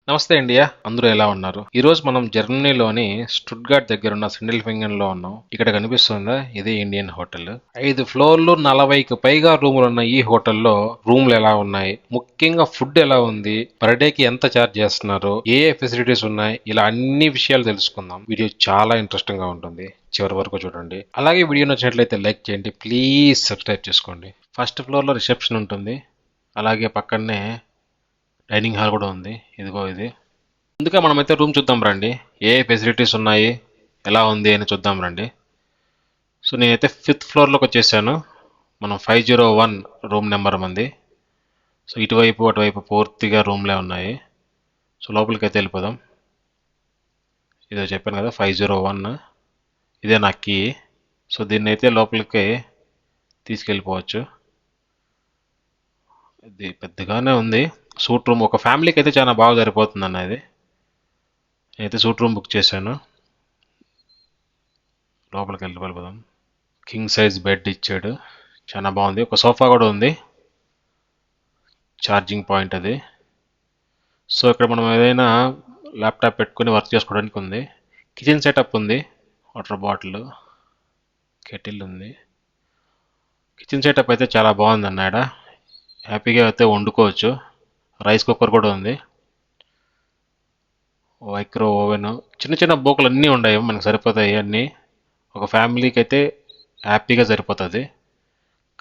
నమస్తే ఇండియా, అందరూ ఎలా ఉన్నారు? ఈ రోజు మనం జర్మనీలోని స్టుట్గార్ట్ దగ్గర ఉన్న సిండెల్ఫింగన్ లో ఉన్నాం. ఇక్కడ కనిపిస్తుందా, ఇది ఇండియన్ హోటల్. 5 ఫ్లోర్లు 40కి పైగా రూములు ఉన్న ఈ హోటల్లో రూమ్లు ఎలా ఉన్నాయి, ముఖ్యంగా ఫుడ్ ఎలా ఉంది, పర్ డేకి ఎంత ఛార్జ్ చేస్తున్నారు, ఏ ఫెసిలిటీస్ ఉన్నాయి, ఇలా అన్ని విషయాలు తెలుసుకుందాం. వీడియో చాలా ఇంట్రెస్టింగ్ గా ఉంటుంది, చివరి వరకు చూడండి. అలాగే వీడియో నచ్చినట్లయితే లైక్ చేయండి, ప్లీజ్ సబ్స్క్రైబ్ చేసుకోండి. ఫస్ట్ ఫ్లోర్ లో రిసెప్షన్ ఉంటుంది, అలాగే పక్కనే డైనింగ్ హాల్ కూడా ఉంది. ఇదిగో ఇది. ముందుగా మనమైతే రూమ్ చూద్దాం రండి. ఏ ఫెసిలిటీస్ ఉన్నాయి, ఎలా ఉంది అని చూద్దాం రండి. సో నేనైతే 5th ఫ్లోర్లోకి వచ్చేసాను. మనం 501 రూమ్ నెంబర్ మంది. సో ఇటువైపు అటువైపు పూర్తిగా రూమ్లే ఉన్నాయి. సో లోపలికి అయితే వెళ్ళిపోదాం. ఇదో చెప్పాను కదా, 501. ఇదే నా కీ. సో దీన్ని అయితే లోపలికి తీసుకెళ్ళిపోవచ్చు. ఇది పెద్దగానే ఉంది. సూట్ రూమ్ ఒక ఫ్యామిలీకి అయితే చాలా బాగా సరిపోతుంది అన్న ఇది. నేనైతే సూట్ రూమ్ బుక్ చేశాను. లోపలికి వెళ్ళిపోదాం. కింగ్ సైజ్ బెడ్ ఇచ్చాడు, చాలా బాగుంది. ఒక సోఫా కూడా ఉంది, ఛార్జింగ్ పాయింట్ అది. సో ఇక్కడ మనం ఏదైనా ల్యాప్టాప్ పెట్టుకుని వర్క్ చేసుకోవడానికి ఉంది. కిచెన్ సెటప్ ఉంది, వాటర్ బాటిల్, కెటిల్ ఉంది. కిచెన్ సెటప్ అయితే చాలా బాగుంది అన్నాడ. హ్యాపీగా అయితే వండుకోవచ్చు. రైస్ కుక్కర్ కూడా ఉంది, మైక్రో ఓవెన్, చిన్న చిన్న బోకులు అన్నీ ఉన్నాయి, మనకు సరిపోతాయి అన్నీ. ఒక ఫ్యామిలీకి అయితే హ్యాపీగా సరిపోతుంది.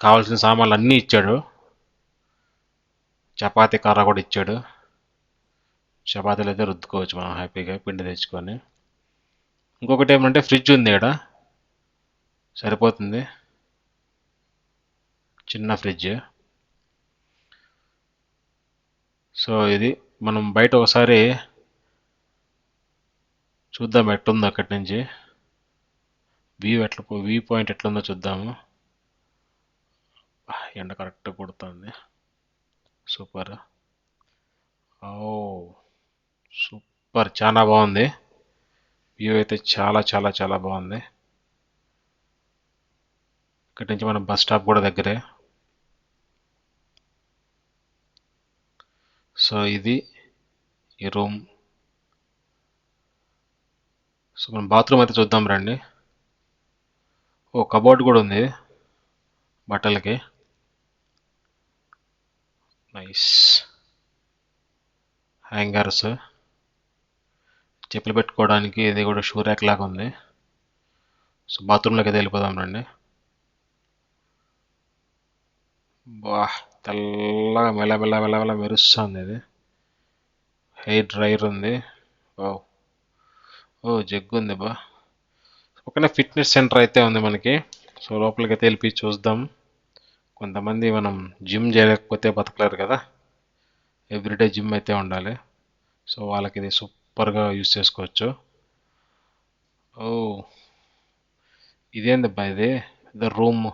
కావాల్సిన సామాన్లు అన్నీ ఇచ్చాడు. చపాతీ కర్ర కూడా ఇచ్చాడు. చపాతీలు అయితే రుద్దుకోవచ్చు మనం హ్యాపీగా పిండి తెచ్చుకొని. ఇంకొకటి ఏమంటే ఫ్రిడ్జ్ ఉంది ఇక్కడ, సరిపోతుంది. చిన్న ఫ్రిడ్జ్. సో ఇది మనం బయట ఒకసారి చూద్దాం ఎట్లుందో అక్కడి నుంచి. వ్యూ పాయింట్ ఎట్లుందో చూద్దాము. ఎండ కరెక్ట్ కొడుతుంది, సూపర్. ఓ సూపర్, చాలా బాగుంది. వ్యూ అయితే చాలా చాలా చాలా బాగుంది. ఇక్కడి నుంచి మనం బస్ స్టాప్ కూడా దగ్గరే. సో ఇది ఈ రూమ్. సో మనం బాత్రూమ్ అయితే చూద్దాం రండి. ఓ కబోర్డ్ కూడా ఉంది బట్టలకి, నైస్. హ్యాంగర్స్, చెప్పులు పెట్టుకోవడానికి ఇది కూడా షూ ర్యాక్ లాగా ఉంది. సో బాత్రూంలోకి అయితే వెళ్ళిపోదాం రండి. బా, తెల్లగా మెల్ల మెల్ల మెల్ల మెల్ల మెరుస్తుంది ఇది. హెయిర్ డ్రైయర్ ఉంది. ఓ ఓ జగ్గు ఉంది బా. ఒకనే ఫిట్నెస్ సెంటర్ అయితే ఉంది మనకి. సో లోపలికి అయితే వెళ్ళి చూద్దాం. కొంతమంది మనం జిమ్ చేయలేకపోతే బతకలేరు కదా, ఎవ్రీడే జిమ్ అయితే ఉండాలి. సో వాళ్ళకి ఇది సూపర్గా యూస్ చేసుకోవచ్చు. ఓ ఇదేందబ్బా ఇది, ఇది రూమ్,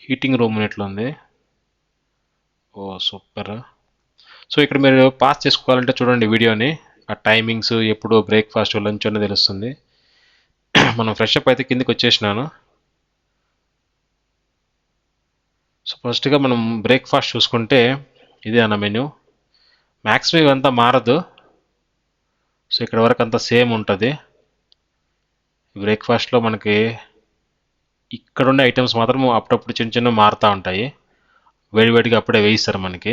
హీటింగ్ రూమ్ ఎట్లుంది. ఓ సూపర్. సో ఇక్కడ మీరు పాస్ చేసుకోవాలంటే చూడండి వీడియోని. ఆ టైమింగ్స్, ఎప్పుడు బ్రేక్ఫాస్ట్ లంచ్ అని తెలుస్తుంది. మనం ఫ్రెష్ అప్ అయితే కిందికి వచ్చేసినాను. సో ఫస్ట్గా మనం బ్రేక్ఫాస్ట్ చూసుకుంటే ఇదే అన్న మెన్యూ. మ్యాక్సిమం ఇవంతా మారదు. సో ఇక్కడ వరకు అంతా సేమ్ ఉంటుంది. బ్రేక్ఫాస్ట్లో మనకి ఇక్కడ ఉండే ఐటమ్స్ మాత్రం అప్పుడప్పుడు చిన్న చిన్న మారుతూ ఉంటాయి. వేడివేడిగా అప్పుడే వేయిస్తారు మనకి.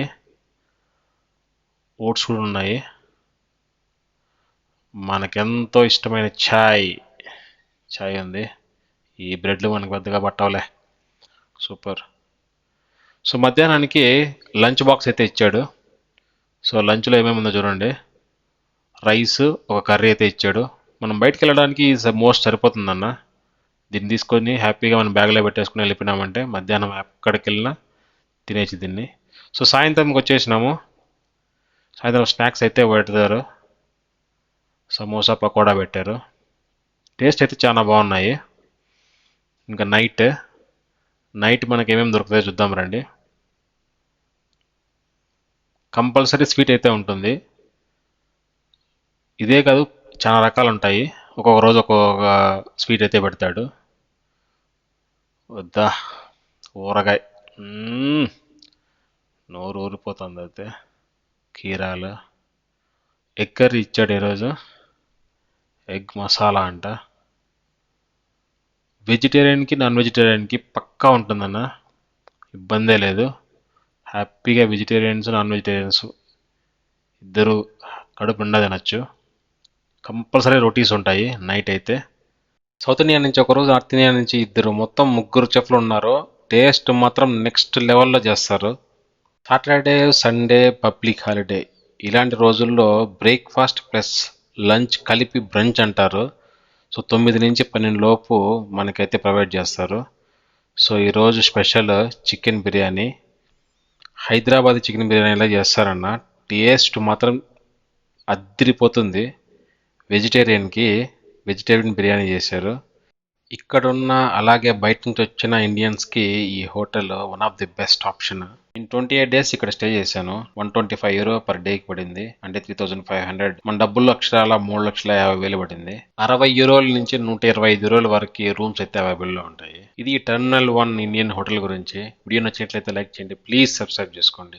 ఓట్స్ కూడా ఉన్నాయి. మనకెంతో ఇష్టమైన ఛాయ్ ఉంది. ఈ బ్రెడ్లు మనకు పెద్దగా పట్టవులే, సూపర్. సో మధ్యాహ్నానికి లంచ్ బాక్స్ అయితే ఇచ్చాడు. సో లంచ్లో ఏమేమి ఉందో చూడండి. రైస్, ఒక కర్రీ అయితే ఇచ్చాడు. మనం బయటికి వెళ్ళడానికి మోస్ట్ సరిపోతుందన్న. దీన్ని తీసుకొని హ్యాపీగా మనం బ్యాగ్లో పెట్టేసుకుని వెళ్ళిపోయినామంటే మధ్యాహ్నం ఎక్కడికి వెళ్ళినా తినేసి దీన్ని. సో సాయంత్రంకి వచ్చేసినాము. సాయంత్రం స్నాక్స్ అయితే పెడతారు, సమోసా పకోడా పెట్టారు. టేస్ట్ అయితే చాలా బాగున్నాయి. ఇంకా నైట్ మనకి ఏమేమి దొరుకుతాయో చూద్దాం రండి. కంపల్సరీ స్వీట్ అయితే ఉంటుంది. ఇదే కాదు, చాలా రకాలు ఉంటాయి. ఒక్కొక్క రోజు ఒక్కొక్క స్వీట్ అయితే పెడతాడు. వద్దా ఊరగాయ, నోరు ఊరిపోతుంది అయితే. కీరాలు, ఎగ్ కర్రీ ఇచ్చాడు ఈరోజు. ఎగ్ మసాలా అంట. వెజిటేరియన్కి నాన్ వెజిటేరియన్కి పక్కా ఉంటుందన్న, ఇబ్బందే లేదు. హ్యాపీగా వెజిటేరియన్స్ నాన్ వెజిటేరియన్స్ ఇద్దరు కడుపు నిండా తినచ్చు. కంపల్సరీ రోటీస్ ఉంటాయి నైట్ అయితే. సౌత్ ఇండియా నుంచి ఒకరోజు, నార్త్ ఇండియా నుంచి ఇద్దరు, మొత్తం ముగ్గురు చెఫ్లు ఉన్నారు. టేస్ట్ మాత్రం నెక్స్ట్ లెవెల్లో చేస్తారు. సాటర్డే సండే పబ్లిక్ హాలిడే, ఇలాంటి రోజుల్లో బ్రేక్ఫాస్ట్ ప్లస్ లంచ్ కలిపి బ్రంచ్ అంటారు. సో 9 నుంచి 12 లోపు మనకైతే ప్రొవైడ్ చేస్తారు. సో ఈరోజు special chicken biryani, Hyderabad chicken బిర్యానీలా చేస్తారన్న. టేస్ట్ మాత్రం అద్దిరిపోతుంది. వెజిటేరియన్కి వెజిటేరియన్ బిర్యానీ చేశారు. ఇక్కడున్న అలాగే బయట నుంచి వచ్చిన ఇండియన్స్కి ఈ hotel one of the best option. నేను 28 days ఇక్కడ స్టే చేశాను. €125 పర్ డేకి పడింది, అంటే 3500. మన డబ్బుల్లో అక్షరాల 3,50,000 పడింది. €60 నుంచి €125 వరకు రూమ్స్ అయితే అవైలబుల్లో ఉంటాయి. ఇది టెర్మినల్ 1 ఇండియన్ హోటల్ గురించి. వీడియో నచ్చినట్లయితే లైక్ చేయండి, ప్లీజ్ సబ్స్క్రైబ్ చేసుకోండి.